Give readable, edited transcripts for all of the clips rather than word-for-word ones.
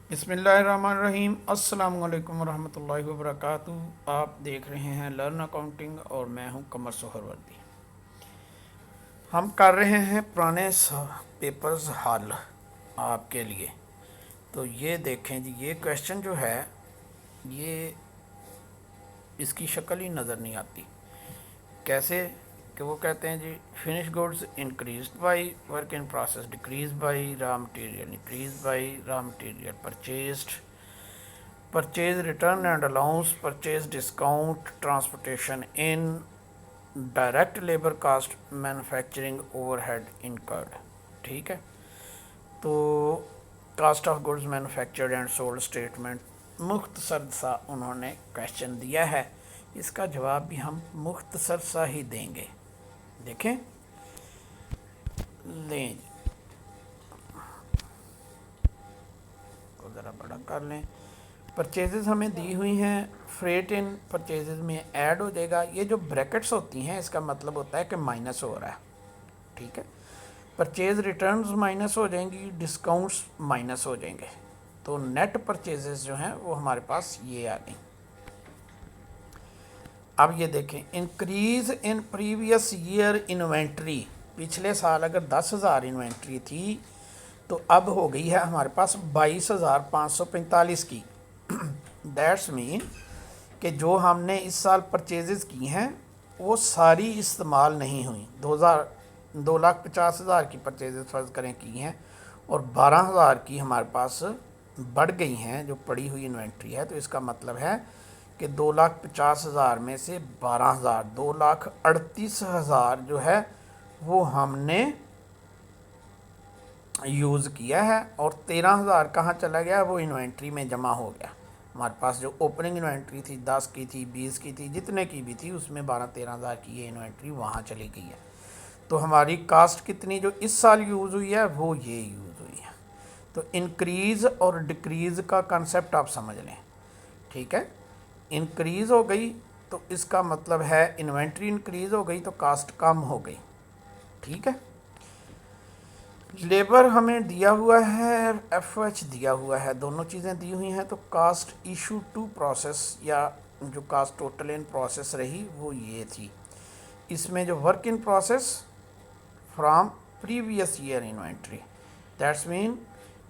बिस्मिल्लाहिर्रहमानिर्रहीम। अस्सलाम वालेकुम रहमतुल्लाहि व बरकातुहू। आप देख रहे हैं लर्न अकाउंटिंग और मैं हूं कमर सोहरवर्दी। हम कर रहे हैं पुराने पेपर्स हल आपके लिए। तो ये देखें जी, ये क्वेश्चन जो है ये इसकी शक्ल ही नज़र नहीं आती। कैसे कि वो कहते हैं जी, finish goods increase by, work in process decrease by, raw material increase by, raw material purchased, purchase return and allowance, purchase discount, transportation in, direct labour cost, manufacturing overhead incurred. ठीक है, तो cost of goods manufactured and sold statement मुख्तसर सा उन्होंने question दिया है। इसका जवाब भी हम मुख्तसर सा ही देंगे। देखें, लें को ज़रा बड़ा कर लें। परचेजेस हमें दी हुई हैं, फ्रेट इन परचेजेस में ऐड हो जाएगा। ये जो ब्रैकेट्स होती हैं इसका मतलब होता है कि माइनस हो रहा है। ठीक है, परचेज रिटर्न्स माइनस हो जाएंगी, डिस्काउंट्स माइनस हो जाएंगे। तो नेट परचेजेस जो हैं वो हमारे पास ये आ गई। अब ये देखें, increase in previous year inventory. पिछले साल अगर 10,000 इन्वेंट्री थी तो अब हो गई है हमारे पास 22,545 की। दैट्स मीन कि जो हमने इस साल परचेजेस की हैं वो सारी इस्तेमाल नहीं हुई। 2,50,000 की परचेजेस फ़र्ज़ करें की हैं और 12,000 की हमारे पास बढ़ गई हैं जो पड़ी हुई इन्वेंट्री है। तो इसका मतलब है कि 2,50,000 में से 12,000, 2,38,000 जो है वो हमने यूज़ किया है और 13,000 कहाँ चला गया, वो इन्वेंट्री में जमा हो गया। हमारे पास जो ओपनिंग इन्वेंट्री थी 10 की थी, 20 की थी, जितने की भी थी उसमें 12-13,000 की ये इन्वेंट्री वहाँ चली गई है। तो हमारी कास्ट कितनी जो इस साल यूज़ हुई है वो ये यूज़ हुई है। तो इंक्रीज़ और डिक्रीज़ का कंसेप्ट आप समझ लें। ठीक है, इंक्रीज़ हो गई तो इसका मतलब है इन्वेंट्री इंक्रीज़ हो गई तो कास्ट कम हो गई। ठीक है, लेबर हमें दिया हुआ है, एफ दिया हुआ है, दोनों चीज़ें दी हुई हैं। तो कास्ट इशू टू प्रोसेस या जो कास्ट टोटल इन प्रोसेस रही वो ये थी। इसमें जो work in process from previous year inventory, that's mean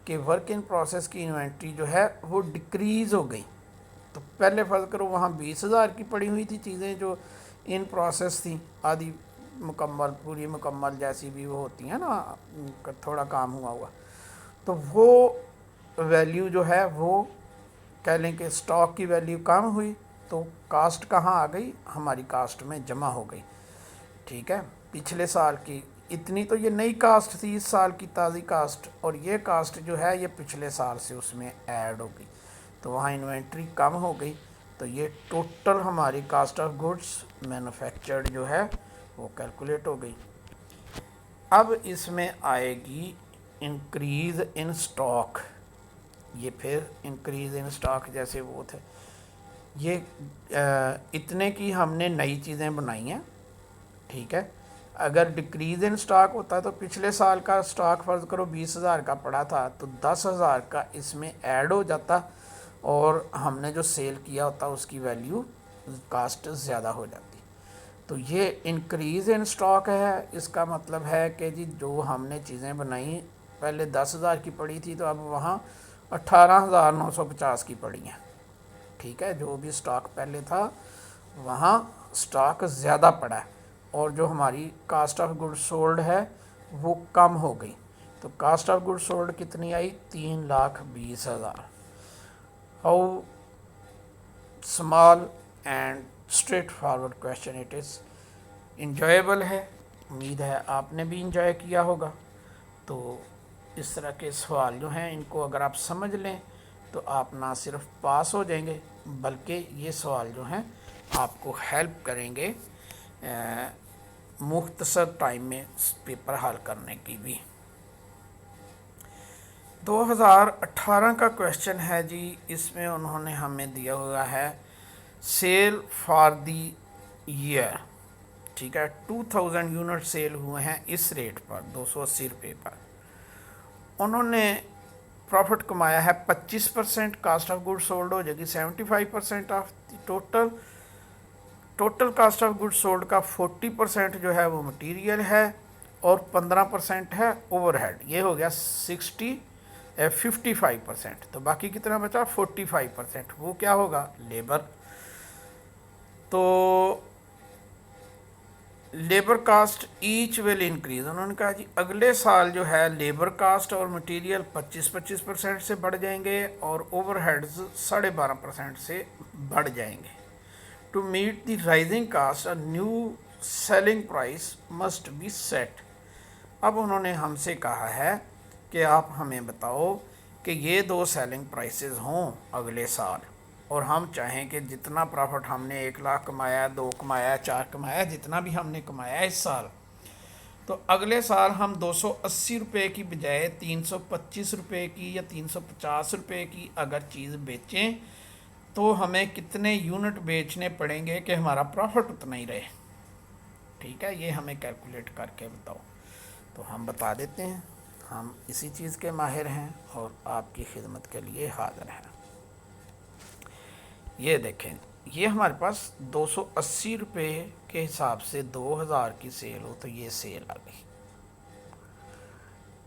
कि वर्क इन प्रोसेस की इन्वेंट्री जो है वो डिक्रीज़ हो गई। तो पहले फर्ज करो वहाँ 20,000 की पड़ी हुई थी चीज़ें जो इन प्रोसेस थी, आधी मुकम्मल, पूरी मुकम्मल, जैसी भी वो होती हैं ना, थोड़ा काम हुआ, तो वो वैल्यू जो है वो कह लें कि स्टॉक की वैल्यू कम हुई तो कास्ट कहाँ आ गई, हमारी कास्ट में जमा हो गई। ठीक है, पिछले साल की इतनी तो ये नई कास्ट थी, इस साल की ताज़ी कास्ट, और ये कास्ट जो है ये पिछले साल से उसमें ऐड हो गई तो वहाँ इन्वेंट्री कम हो गई। तो ये टोटल हमारी कास्ट ऑफ गुड्स मैन्युफैक्चर्ड जो है वो कैलकुलेट हो गई। अब इसमें आएगी इंक्रीज़ इन स्टॉक। ये फिर इंक्रीज़ इन स्टॉक जैसे वो थे, ये इतने की हमने नई चीज़ें बनाई हैं। ठीक है, अगर डिक्रीज़ इन स्टॉक होता तो पिछले साल का स्टॉक फ़र्ज़ करो 20,000 का पड़ा था तो 10,000 का इसमें ऐड हो जाता और हमने जो सेल किया होता उसकी वैल्यू कास्ट ज़्यादा हो जाती। तो ये इंक्रीज़ इन स्टॉक है। इसका मतलब है कि जी जो हमने चीज़ें बनाई पहले 10,000 की पड़ी थी तो अब वहाँ 18,950 की पड़ी हैं। ठीक है, जो भी स्टॉक पहले था वहाँ स्टॉक ज़्यादा पड़ा है और जो हमारी कास्ट ऑफ गुड्स सोल्ड है वो कम हो गई। तो कास्ट ऑफ गुड्स सोल्ड कितनी आई, 3,20,000। How small and straight forward question it is. Enjoyable है, उम्मीद है आपने भी इंजॉय किया होगा। तो इस तरह के सवाल जो हैं इनको अगर आप समझ लें तो आप ना सिर्फ पास हो जाएंगे बल्कि ये सवाल जो हैं आपको हेल्प करेंगे मुख्तसर टाइम में पेपर हल करने की भी। 2018 का क्वेश्चन है जी, इसमें उन्होंने हमें दिया हुआ है सेल फॉर दी ईयर। ठीक है, 2000 यूनिट सेल हुए हैं इस रेट पर, 280 रुपये पर। उन्होंने प्रॉफिट कमाया है 25%, कास्ट ऑफ गुड सोल्ड हो जाएगी 75% of total. Total cast of good sold का 40% जो है वो मटेरियल है और 15% है ओवरहेड। ये हो गया 55%। तो बाकी कितना बचा 45%, वो क्या होगा लेबर। तो labour cost each will increase, उन्होंने कहा जी अगले साल जो है लेबर कास्ट और मटेरियल 25% से बढ़ जाएंगे और ओवरहेड्स 12.5% से बढ़ जाएंगे। To meet the rising cost a new selling price must be set. अब उन्होंने हमसे कहा है कि आप हमें बताओ कि ये 2 सेलिंग प्राइसेस हों अगले साल, और हम चाहें कि जितना प्रॉफिट हमने 1 लाख कमाया, 2 कमाया, 4 कमाया, जितना भी हमने कमाया इस साल, तो अगले साल हम 280 रुपये की बजाय 325 रुपये की या 350 रुपये की अगर चीज़ बेचें तो हमें कितने यूनिट बेचने पड़ेंगे कि हमारा प्रॉफिट उतना ही रहे। ठीक है, ये हमें कैलकुलेट करके बताओ। तो हम बता देते हैं, हम इसी चीज़ के माहिर हैं और आपकी खिदमत के लिए हाज़िर हैं। ये देखें, ये हमारे पास 280 रुपये के हिसाब से 2000 की सेल हो तो ये सेल आ गई।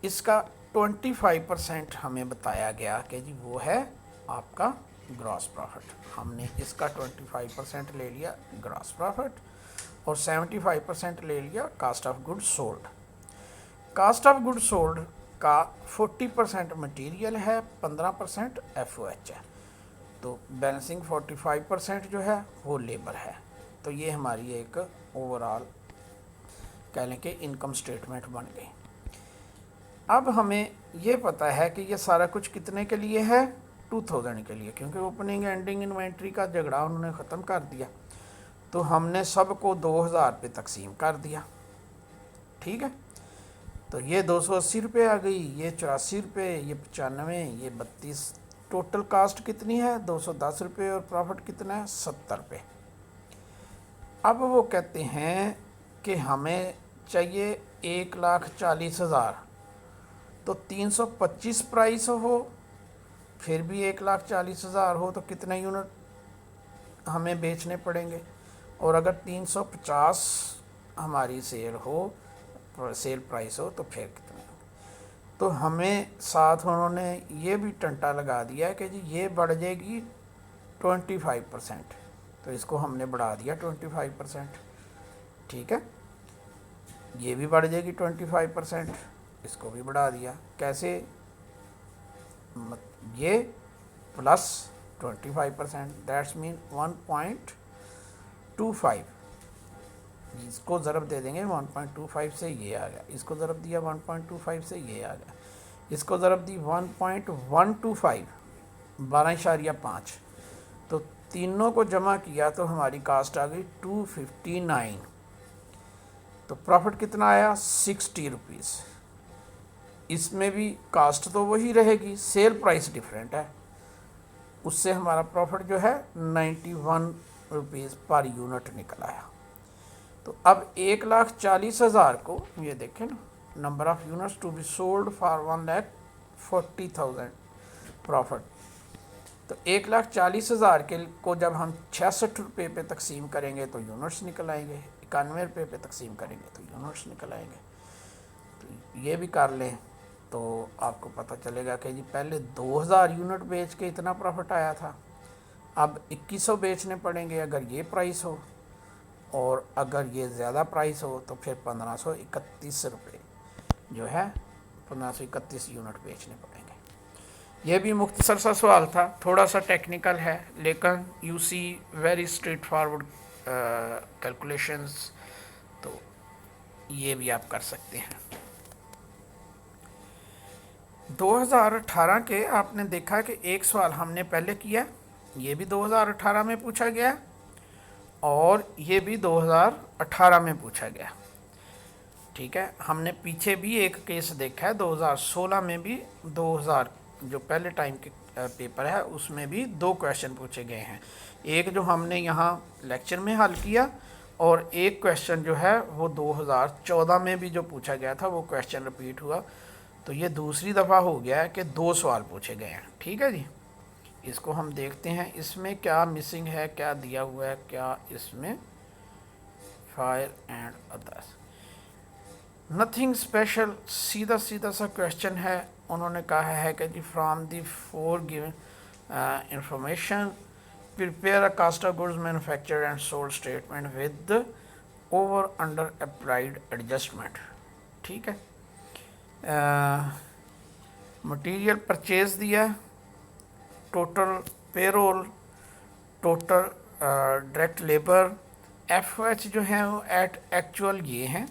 इसका 25% हमें बताया गया कि जी वो है आपका ग्रॉस प्रॉफिट। हमने इसका 25% ले लिया ग्रॉस प्रॉफिट और 75% ले लिया cost of good sold. Cost of good sold का 40% मटेरियल है, 15% FOH है, तो बैलेंसिंग 45% जो है वो लेबर है। तो ये हमारी एक ओवरऑल कह लें कि इनकम स्टेटमेंट बन गई। अब हमें ये पता है कि ये सारा कुछ कितने के लिए है, 2000 के लिए, क्योंकि ओपनिंग एंडिंग इन्वेंट्री का झगड़ा उन्होंने ख़त्म कर दिया। तो हमने सबको 2000 पे तकसीम कर दिया। ठीक है, तो ये 280 रुपये आ गई, ये 84 रुपये, ये 95, ये 32। टोटल कास्ट कितनी है 210 रुपये और प्रॉफिट कितना है 70 रुपये। अब वो कहते हैं कि हमें चाहिए 1,40,000, तो 325 प्राइस हो फिर भी 1,40,000 हो तो कितने यूनिट हमें बेचने पड़ेंगे, और अगर 350 हमारी सेल हो, सेल प्राइस हो तो फिर कितने। तो हमें साथ उन्होंने ये भी टंटा लगा दिया कि जी ये बढ़ जाएगी 25%, तो इसको हमने बढ़ा दिया 25%। ठीक है, ये भी बढ़ जाएगी 25%, इसको भी बढ़ा दिया। कैसे, ये प्लस 25%, दैट्स मीन 1.25। इसको ज़रब दे देंगे 1.25 से ये आ गया, इसको ज़रब दिया 1.25 से ये आ गया, इसको ज़रब दी 1.125, 12.5, तो तीनों को जमा किया तो हमारी कास्ट आ गई 259। तो प्रॉफिट कितना आया 60 रुपीज़। इसमें भी कास्ट तो वही रहेगी, सेल प्राइस डिफरेंट है, उससे हमारा प्रॉफिट जो है 91 रुपीज़ पर यूनिट निकल आया। तो अब 1,40,000 को ये देखें ना, number of units to be sold for 1,40,000 profit. तो 1,40,000 के को जब हम 66 रुपये पे तकसीम करेंगे तो यूनिट्स निकल आएंगे, 91 रुपये पे तकसीम करेंगे तो यूनिट्स निकल आएंगे। तो ये भी कर लें तो आपको पता चलेगा कि जी पहले 2000 यूनिट बेच के इतना प्रॉफिट आया था, अब 2100 बेचने पड़ेंगे अगर ये प्राइस हो, और अगर ये ज़्यादा प्राइस हो तो फिर 1531 रुपये जो है 1531 यूनिट बेचने पड़ेंगे। ये भी मुख्तसर सा सवाल था, थोड़ा सा टेक्निकल है, लेकिन you see very straightforward calculations, तो ये भी आप कर सकते हैं। 2018 के आपने देखा कि एक सवाल हमने पहले किया, ये भी 2018 में पूछा गया और ये भी 2018 में पूछा गया। ठीक है, हमने पीछे भी एक केस देखा है 2016 में भी, 2000 जो पहले टाइम के पेपर है उसमें भी 2 क्वेश्चन पूछे गए हैं। एक जो हमने यहाँ लेक्चर में हल किया और एक क्वेश्चन जो है वो 2014 में भी जो पूछा गया था वो क्वेश्चन रिपीट हुआ। तो ये दूसरी दफ़ा हो गया है कि 2 सवाल पूछे गए हैं। ठीक है जी, इसको हम देखते हैं इसमें क्या मिसिंग है, क्या दिया हुआ है, क्या इसमें fire and others. Nothing special, सीधा सीधा सा क्वेश्चन है। उन्होंने कहा है कि जी from the four given information prepare a cost of goods manufactured and sold statement with over under applied adjustment. ठीक है, मटेरियल परचेज दिया, total payroll, total direct labour, F जो है वो एट एक्चुअल ये हैं,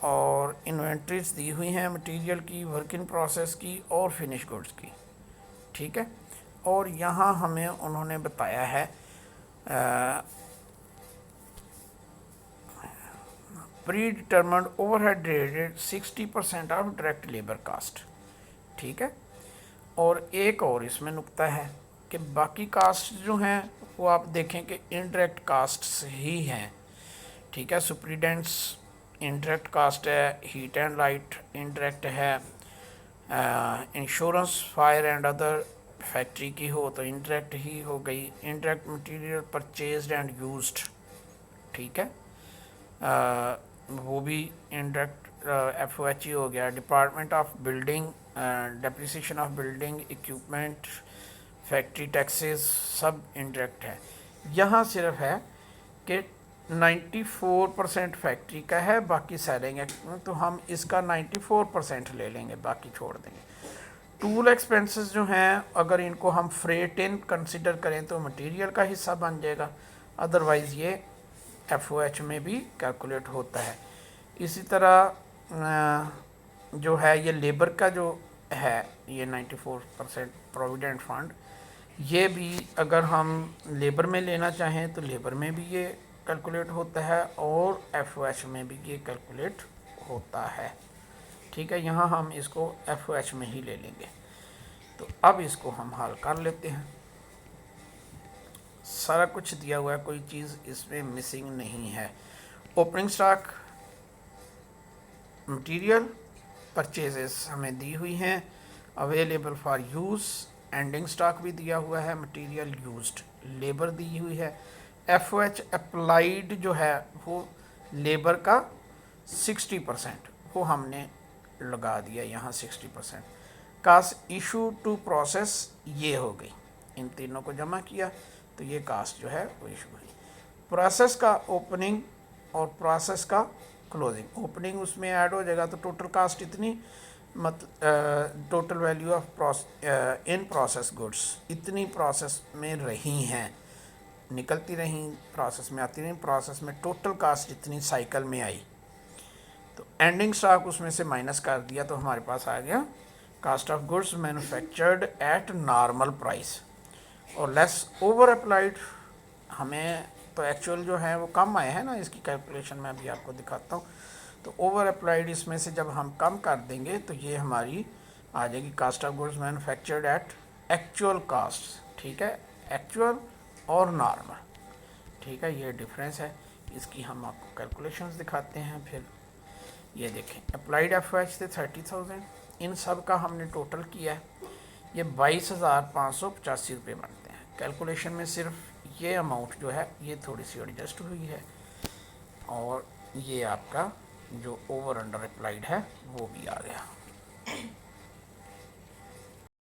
और इन्वेंट्रीज दी हुई हैं मटेरियल की, वर्क इन प्रोसेस की और फिनिश गुड्स की। ठीक है, और यहाँ हमें उन्होंने बताया है predetermined overhead rated 60% of direct labour cost. ठीक है, और एक और इसमें नुक्ता है कि बाकी कास्ट जो हैं वो आप देखें कि इनडायरेक्ट कास्ट्स ही हैं। ठीक है, सुप्रीडेंट्स इनडायरेक्ट कास्ट है, हीट एंड लाइट इनडायरेक्ट है, insurance fire and other factory की हो तो इनडायरेक्ट ही हो गई, indirect material purchased and used. ठीक है, वो भी इनडायरेक्ट एफ हो गया। Department of building, depreciation of building equipment, factory taxes सब इनडायरेक्ट है। यहाँ सिर्फ है कि 94% फैक्ट्री का है, बाकी सेलिंग है, तो हम इसका 94% ले लेंगे, बाकी छोड़ देंगे। टूल एक्सपेंसेस जो हैं अगर इनको हम फ्रेट इन कंसिडर करें तो मटेरियल का हिस्सा बन जाएगा, अदरवाइज़ ये एफ में भी कैलकुलेट होता है। इसी तरह जो है ये लेबर का जो है ये 94% प्रोविडेंट फंड, ये भी अगर हम लेबर में लेना चाहें तो लेबर में भी ये कैलकुलेट होता है और एफ में भी ये कैलकुलेट होता है। ठीक है, यहाँ हम इसको एफ में ही ले लेंगे। तो अब इसको हम हल कर लेते हैं। सारा कुछ दिया हुआ है, कोई चीज़ इसमें मिसिंग नहीं है। ओपनिंग स्टॉक, मटेरियल परचेजेस हमें दी हुई हैं, available for use, ending stock भी दिया हुआ है, मटेरियल यूज्ड, लेबर दी हुई है। एफ अप्लाइड जो है वो लेबर का 60% वो हमने लगा दिया यहाँ 60%। कास्ट इशू टू प्रोसेस ये हो गई, इन तीनों को जमा किया तो ये कास्ट जो है वो इशू हुई। प्रोसेस का ओपनिंग और प्रोसेस का क्लोजिंग, ओपनिंग उसमें ऐड हो जाएगा तो टोटल कास्ट इतनी, total value of in process goods इतनी प्रोसेस में रही हैं, निकलती रहीं, प्रोसेस में आती रहीं, प्रोसेस में टोटल कास्ट इतनी साइकिल में आई। तो एंडिंग स्टॉक उसमें से माइनस कर दिया तो हमारे पास आ गया cost of goods manufactured at normal price और लेस ओवर अप्लाइड। हमें तो एक्चुअल जो है वो कम आए हैं ना, इसकी कैलकुलेशन मैं अभी आपको दिखाता हूँ। तो ओवर अप्लाइड इसमें से जब हम कम कर देंगे तो ये हमारी आ जाएगी cost of goods manufactured at actual cost. ठीक है, एक्चुअल और नॉर्मल। ठीक है, ये डिफरेंस है, इसकी हम आपको कैलकुलेशंस दिखाते हैं। फिर ये देखें, अप्लाइड एफ थे 30,000, इन सब का हमने टोटल किया है, ये 22,585 रुपये बनते हैं। कैलकुलेशन में सिर्फ ये अमाउंट जो है ये थोड़ी सी एडजस्ट हुई है और ये आपका जो ओवर अंडर अप्लाइड है वो भी आ गया।